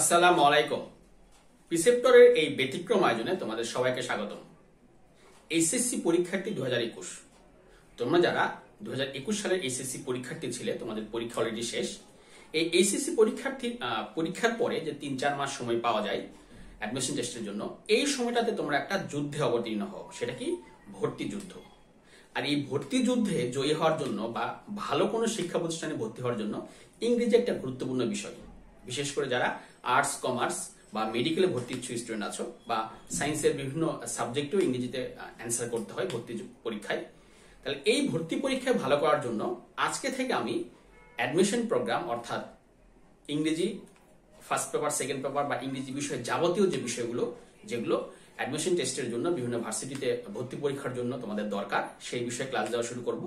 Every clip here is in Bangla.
আসসালামু আলাইকুম। প্রিসেপ্টরের এই ব্যতিক্রম আয়োজনে তোমাদের সবাইকে স্বাগতম। এইচএসসি পরীক্ষার্থী 2021, তোমরা যারা 2021 সালের এইচএসসি পরীক্ষার্থী ছিলে, তোমাদের পরীক্ষা অলরেডি শেষ। এই এইচএসসি পরীক্ষার পরে যে 3-4 মাস সময় পাওয়া যায় অ্যাডমিশন টেস্টের জন্য, এই সময়টাতে তোমরা একটা যুদ্ধে অবতীর্ণ হও। সেটা কি? ভর্তি যুদ্ধ। আর এই ভর্তি যুদ্ধে জয়ী হওয়ার জন্য বা ভালো কোনো শিক্ষা প্রতিষ্ঠানে ভর্তি হওয়ার জন্য ইংরেজি একটা গুরুত্বপূর্ণ বিষয়। বিশেষ করে যারা আর্টস, কমার্স বা মেডিকেলে ভর্তি ইচ্ছুক স্টুডেন্ট আছো, বা সায়েন্সের বিভিন্ন সাবজেক্টেও ইংরেজিতে অ্যান্সার করতে হয় ভর্তি পরীক্ষায়। তাহলে এই ভর্তি পরীক্ষায় ভালো করার জন্য আজকে থেকে আমি অ্যাডমিশন প্রোগ্রাম, অর্থাৎ ইংরেজি ফার্স্ট পেপার, সেকেন্ড পেপার বা ইংরেজি বিষয়ে যাবতীয় যে বিষয়গুলো যেগুলো অ্যাডমিশন টেস্টের জন্য বিভিন্ন ভার্সিটিতে ভর্তি পরীক্ষার জন্য তোমাদের দরকার, সেই বিষয়ে ক্লাস দেওয়া শুরু করব।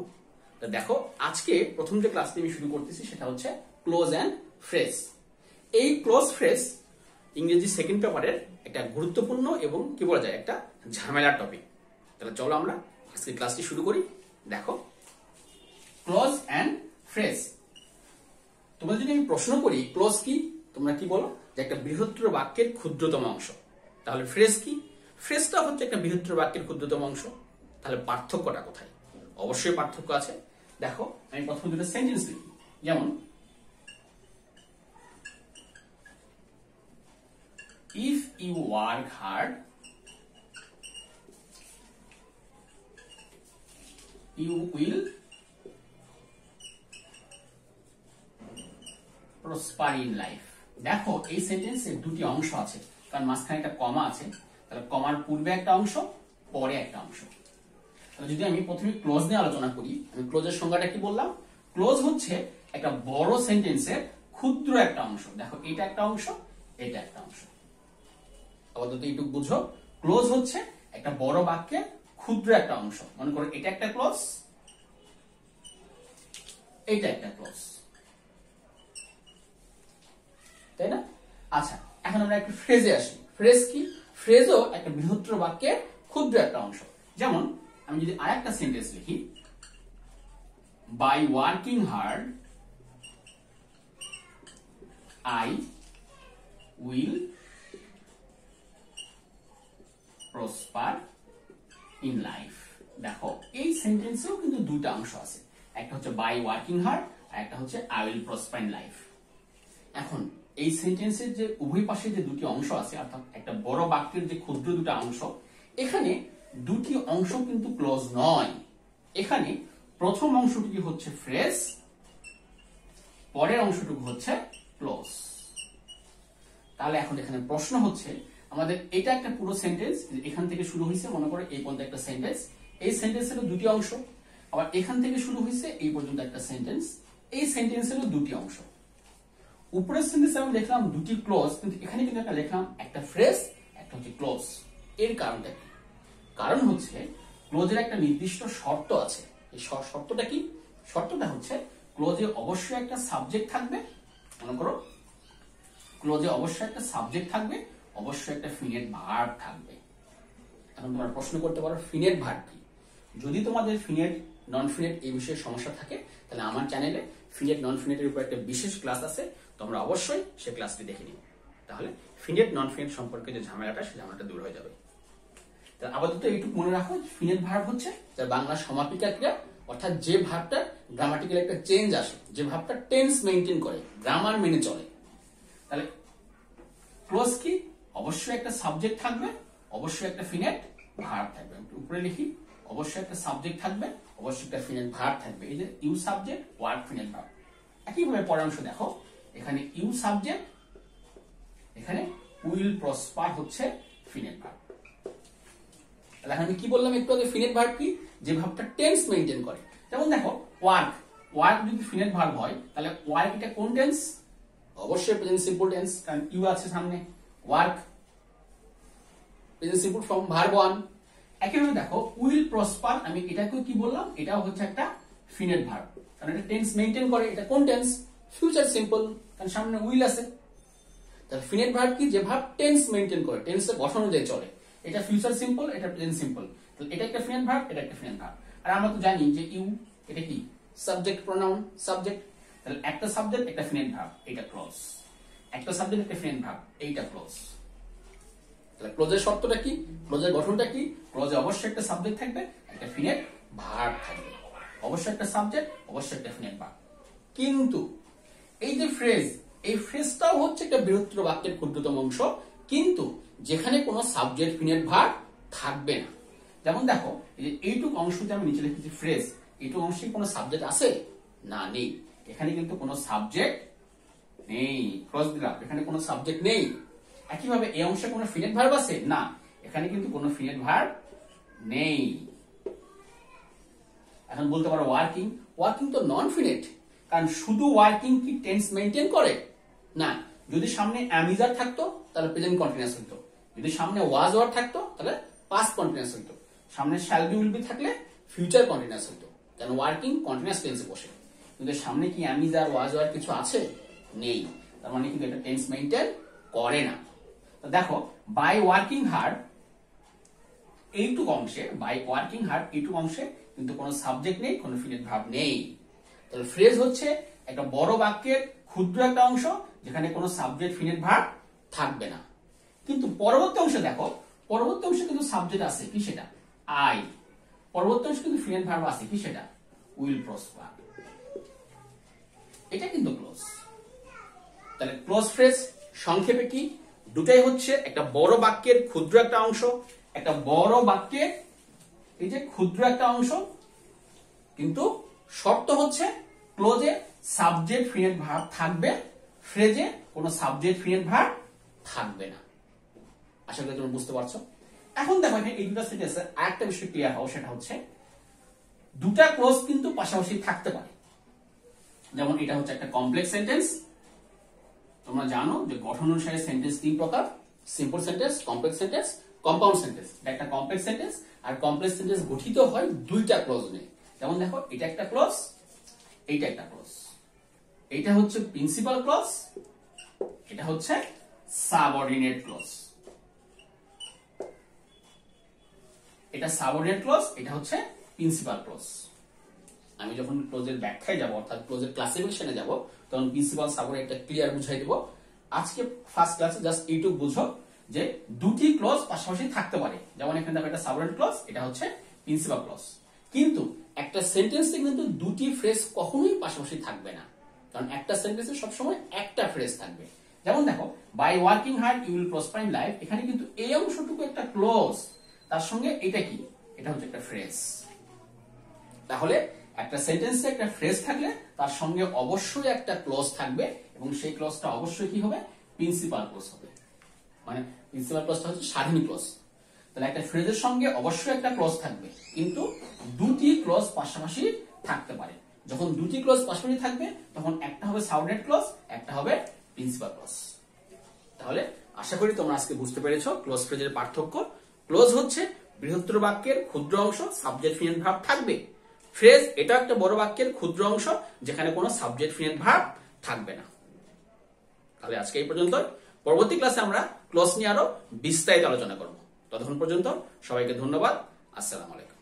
তো দেখো, আজকে প্রথম যে ক্লাসটি আমি শুরু করতেছি সেটা হচ্ছে ক্লোজ অ্যান্ড ফ্রেজ। এই ক্লোজ ফ্রেজ ইংরেজি সেকেন্ড পেপারের একটা গুরুত্বপূর্ণ এবং কি বলা যায় একটা ঝামেলার টপিক। তাহলে চলো আমরা আজকে ক্লাসটি শুরু করি। দেখো, ক্লোজ অ্যান্ড ফ্রেজ। তোমরা যদি আমি প্রশ্ন করি ক্লোজ কি, তোমরা কি বলো? যে একটা বৃহত্তর বাক্যের ক্ষুদ্রতম অংশ। তাহলে ফ্রেজ কি? ফ্রেজটা হচ্ছে একটা বৃহত্তর বাক্যের ক্ষুদ্রতম অংশ। তাহলে পার্থক্যটা কোথায়? অবশ্যই পার্থক্য আছে। দেখো, আমি প্রথমে দুটো সেন্টেন্স লিখি। যেমন, if you work hard, you will prosper in life. দেখো, এই সেন্টেন্সে দুটি অংশ আছে, কারণ মাঝখানে একটা কমা আছে। তাহলে কমার পূর্বে একটা অংশ, পরে একটা অংশ। তাহলে যদি আমি প্রথমে ক্লোজ নিয়ে আলোচনা করি, আমি ক্লোজের সংজ্ঞাটা কি বললাম? ক্লোজ হচ্ছে একটা বড় সেন্টেন্সের ক্ষুদ্র একটা অংশ। দেখো, এটা একটা অংশ, এটা একটা অংশ। আপাতত এইটুকু বুঝো, ক্লোজ হচ্ছে একটা বড় বাক্যের ক্ষুদ্র একটা অংশ। মনে করো এটা একটা ক্লোজ, এটা একটা ক্লোজ, তাই না? আচ্ছা, এখন আমরা একটু ফ্রেজে আসি। ফ্রেজ কি? ফ্রেজও একটা বৃহত্তর বাক্যের ক্ষুদ্র একটা অংশ। যেমন, আমি যদি আরেকটা সেন্টেন্স লিখি, by working hard I will prosper in life. দেখো, এই সেন্টেন্সেও কিন্তু দুটো অংশ আছে। একটা হচ্ছে বাই ওয়ার্কিং হার্ড, আর একটা হচ্ছে I will prosper in life. এখন এই সেন্টেন্সের যে উভয় পাশে যে দুটি অংশ আছে, অর্থাৎ একটা বড় বাক্যের যে ক্ষুদ্র দুটো অংশ, এখানে দুটি অংশ কিন্তু ক্লোজ নয়। এখানে প্রথম অংশটুকু হচ্ছে ফ্রেজ, পরের অংশটুকু হচ্ছে ক্লোজ। তাহলে এখন এখানে প্রশ্ন হচ্ছে, আমাদের এটা একটা পুরো সেন্টেন্স, এখান থেকে শুরু হয়েছে, মনে করো এই পর্যন্ত একটা সেন্টেন্স। এই সেন্টেন্সেরও দুটি অংশ। আবার এখান থেকে শুরু হয়েছে, এই পর্যন্ত একটা সেন্টেন্স। এই সেন্টেন্সেরও দুটি অংশ। উপরের সেন্টেন্সে আমি লিখলাম দুটি ক্লোজ, কিন্তু এখানে কিন্তু একটা লিখলাম একটা ফ্রেজ, একটা হচ্ছে ক্লোজ। এর কারণটা কি? কারণ হচ্ছে ক্লোজের একটা নির্দিষ্ট শর্ত আছে। এই শর্তটা কি? শর্তটা হচ্ছে ক্লোজে অবশ্যই একটা সাবজেক্ট থাকবে। মনে করো, ক্লোজে অবশ্যই একটা সাবজেক্ট থাকবে, অবশ্যই একটা ফিনেট ভার্ব থাকবে। এখন তোমরা প্রশ্ন করতে পারো, ফিনেট ভার্ব কি? যদি তোমাদের ফিনেট, নন ফিনেট এই বিষয়ে সমস্যা থাকে, তাহলে আমার চ্যানেলে ফিনেট, নন ফিনেটের উপর একটা বিশেষ ক্লাস আছে, তোমরা অবশ্যই সেই ক্লাসটি দেখে নিও। তাহলে ফিনেট, নন ফিনেট সম্পর্কে যে ঝামেলাটা, সেই ঝামেলাটা দূর হয়ে যাবে। তাহলে আপাতত এইটুকু মনে রাখো, ফিনেট ভার্ব হচ্ছে যার বাংলা সমাপিকা ক্রিয়া, অর্থাৎ যে ভার্বটার গ্রামাটিক্যাল একটা চেঞ্জ আসে, যে ভার্বটা টেন্স মেইনটেইন করে, গ্রামার মেনে চলে। তাহলে ক্লোজ কি? অবশ্যই একটা সাবজেক্ট থাকবে, অবশ্যই একটা ফিনেট ভার্ব থাকবে। উপরে লিখি, অবশ্যই একটা সাবজেক্ট থাকবে, অবশ্যই একটা ফিনেট ভার্ব থাকবে। এই যে ইউ সাবজেক্ট, ওয়ার্ড ফিনেট ভার্ব। একইভাবে পরের অংশ দেখো, এখানে ইউ সাবজেক্ট, এখানে উইল প্রসপার হচ্ছে ফিনেট ভার্ব। তাহলে আমি কি বললাম একটু আগে? ফিনেট ভার্ব কি? যে ভার্বটা টেন্স মেইনটেইন করে। যেমন দেখো, ওয়ার্ক, ওয়ার্ক যদি ফিনেট ভার্ব হয়, তাহলে ওয়ার্ক এটা কোন টেন্স? অবশ্যই প্রেজেন্ট সিম্পল টেন্স, কারণ ইউ আছে সামনে। Work present simple form, verb one. একইভাবে দেখো, উইল প্রসপার, আমি এটাকে কি বললাম? এটাও হচ্ছে একটা ফিনেট ভার্ব, কারণ এটা টেন্স মেইনটেইন করে। এটা কোন টেন্স? ফিউচার সিম্পল, কারণ সামনে উইল আছে। তাহলে ফিনেট ভার্ব কি? যে ভার্ব টেন্স মেইনটেইন করে, টেন্সের গঠন অনুযায়ী চলে। এটা ফিউচার সিম্পল, এটা প্রেজেন্ট সিম্পল। তাহলে এটা একটা ফিনেট ভার্ব, এটা একটা ফিনেট ভার্ব। আর আমরা তো জানি যে ইউ, এটা কি? Subject pronoun, subject. তাহলে একটা সাবজেক্ট, একটা ফিনেট ভার্ব, এটা ক্লজ। একটা সাবজেক্ট একটা ফিনেট ভার্ব, এইটা ক্লোজ। তাহলে ক্লোজের শর্তটা কি, ক্লোজের গঠনটা কি? ক্লোজে অবশ্যই একটা সাবজেক্ট থাকবে, একটা ফিনেট ভার্ব থাকবে, অবশ্যই একটা সাবজেক্ট, অবশ্যই একটা ফিনেট ভার্ব। কিন্তু এই যে ফ্রেজ, এই ফ্রেজটাও হচ্ছে একটা বৃহত্তর বাক্যের ক্ষুদ্রতম অংশ, কিন্তু যেখানে কোনো সাবজেক্ট ফিনেট ভার্ব থাকবে না। যেমন দেখো এই যে এইটুক অংশতে আমি নিচে লিখেছি ফ্রেজ, এইটুক অংশে কোনো সাবজেক্ট আছে না? নেই। এখানে কিন্তু কোনো সাবজেক্ট নেই, ক্রস দিলাম, এখানে কোনো সাবজেক্ট নেই। একইভাবে এই অংশে কোনো ফিনেট ভার্ব আছে না? এখানে কিন্তু কোনো ফিনেট ভার্ব নেই। এখন বলতে পারো ওয়ার্কিং, ওয়ার্কিং তো নন ফিনেট, কারণ শুধু ওয়ার্কিং কি টেন্স মেইনটেইন করে? না। যদি সামনে অ্যামিজার থাকতো তাহলে প্রেজেন্ট কন্টিনিউয়াস হইতো, যদি সামনে ওয়াজ ওয়ার থাকতো তাহলে পাস্ট কন্টিনিউয়াস হইতো, সামনে শ্যাল বি উইল বি থাকলে ফিউচার কন্টিনিউয়াস হইতো, কারণ ওয়ার্কিং কন্টিনিউয়াস টেন্সে বসে। কিন্তু সামনে কি অ্যামিজার ওয়াজ ওয়ার কিছু আছে? নেই, তার মানে কিন্তু এটা টেন্স মেইনটেইন করে না। তো দেখো বাই ওয়ার্কিং হার্ড এইটুক অংশে, বাই ওয়ার্কিং হার্ড এইটুক অংশে কিন্তু কোনো সাবজেক্ট নেই, কোনো ফিনেট ভার্ব নেই। তাহলে ফ্রেজ হচ্ছে একটা বড় বাক্যের ক্ষুদ্র একটা অংশ যেখানে কোনো সাবজেক্ট ফিনেট ভার্ব থাকবে না। কিন্তু পরবর্তী অংশে দেখো, পরবর্তী অংশে কিন্তু সাবজেক্ট আছে, কি সেটা? আই। পরবর্তী অংশে কিন্তু ফিনেট ভার্ব আছে, কি সেটা? Will prosper. এটা কিন্তু ক্লোজ। তাহলে ক্লোজ ফ্রেজ সংক্ষেপে কি? দুটাই হচ্ছে একটা বড় বাক্যের ক্ষুদ্র একটা অংশ, একটা বড় বাক্যের এই যে ক্ষুদ্র একটা অংশ, কিন্তু শর্ত হচ্ছে ক্লোজে সাবজেক্ট ফিনেট ভার্ব থাকবে, ফ্রেজে কোনো সাবজেক্ট ফিনেট ভার্ব থাকবে না। আশা করি তোমরা বুঝতে পারছো। এখন দেখো এখানে এই দুটো সেন্টেন্সে আরেকটা বিষয় ক্লিয়ার হও, সেটা হচ্ছে দুটা ক্লোজ কিন্তু পাশাপাশি থাকতে পারে। যেমন এটা হচ্ছে একটা কমপ্লেক্স সেন্টেন্স, তোমরা জানো যে গঠন অনুসারে সেন্টেন্স তিন প্রকার: simple sentence, complex sentence, compound sentence. এটা একটা কমপ্লেক্স সেন্টেন্স, আর কমপ্লেক্স সেন্টেন্স গঠিত হয় দুইটা ক্লজ নিয়ে। যেমন দেখো এটা একটা ক্লজ, এইটা একটা ক্লজ। এটা হচ্ছে প্রিন্সিপাল ক্লজ, এটা হচ্ছে সাবঅর্ডিনেট ক্লজ। এটা সাবঅর্ডিনেট ক্লজ, এটা হচ্ছে প্রিন্সিপাল ক্লজ। আমি যখন ক্লোজের ব্যাখ্যায় যাব, অর্থাৎ ক্লোজের ক্লাসিফিকেশনে যাব, তখন প্রিন্সিপাল সাবঅর্ডিনেটটা ক্লিয়ার বুঝাই দেব। আজকে ফার্স্ট ক্লাসে জাস্ট এইটুক বুঝো যে দুটি ক্লজ পাশাপাশি থাকতে পারে। যেমন এখানে দেখো এটা সাবঅর্ডিনেট ক্লজ, এটা হচ্ছে প্রিন্সিপাল ক্লজ। কিন্তু একটা সেন্টেন্সে কিন্তু দুটি ফ্রেজ কখনোই পাশাপাশি থাকবে না, কারণ একটা সেন্টেন্সে সবসময় একটা ফ্রেজ থাকবে। যেমন দেখো by working hard you will prosper in life, এখানে কিন্তু এই অংশটুকু একটা ক্লজ, তার সঙ্গে এটা কি? এটা হচ্ছে একটা ফ্রেজ। তাহলে একটা সেন্টেন্সে একটা ফ্রেজ থাকলে তার সঙ্গে অবশ্যই একটা ক্লজ থাকবে, এবং সেই ক্লজটা অবশ্যই কি হবে? প্রিন্সিপাল ক্লজ হবে। মানে প্রিন্সিপাল ক্লজটা হচ্ছে স্বাধীন ক্লজ। তাহলে একটা ফ্রেজের সঙ্গে অবশ্যই একটা ক্লজ থাকবে, কিন্তু দুটি ক্লজ পাশাপাশি থাকতে পারে। যখন দুটি ক্লজ পাশাপাশি থাকবে তখন একটা হবে সাবঅর্ডিনেট ক্লজ, একটা হবে প্রিন্সিপাল ক্লজ। তাহলে আশা করি তোমরা আজকে বুঝতে পেরেছো ক্লজ ফ্রেজের পার্থক্য। ক্লজ হচ্ছে বৃহত্তর বাক্যের ক্ষুদ্র অংশ, সাবজেক্ট ফিনেট ভার্ব থাকবে। ফ্রেজ এটা একটা বড় বাক্যের ক্ষুদ্র অংশ যেখানে কোনো সাবজেক্ট ফিনেট ভার্ব থাকবে না। তাহলে আজকে এই পর্যন্ত। পরবর্তী ক্লাসে আমরা ক্লজ নিয়ে আরো বিস্তারিত আলোচনা করব। ততক্ষণ পর্যন্ত সবাইকে ধন্যবাদ। আসসালামু আলাইকুম।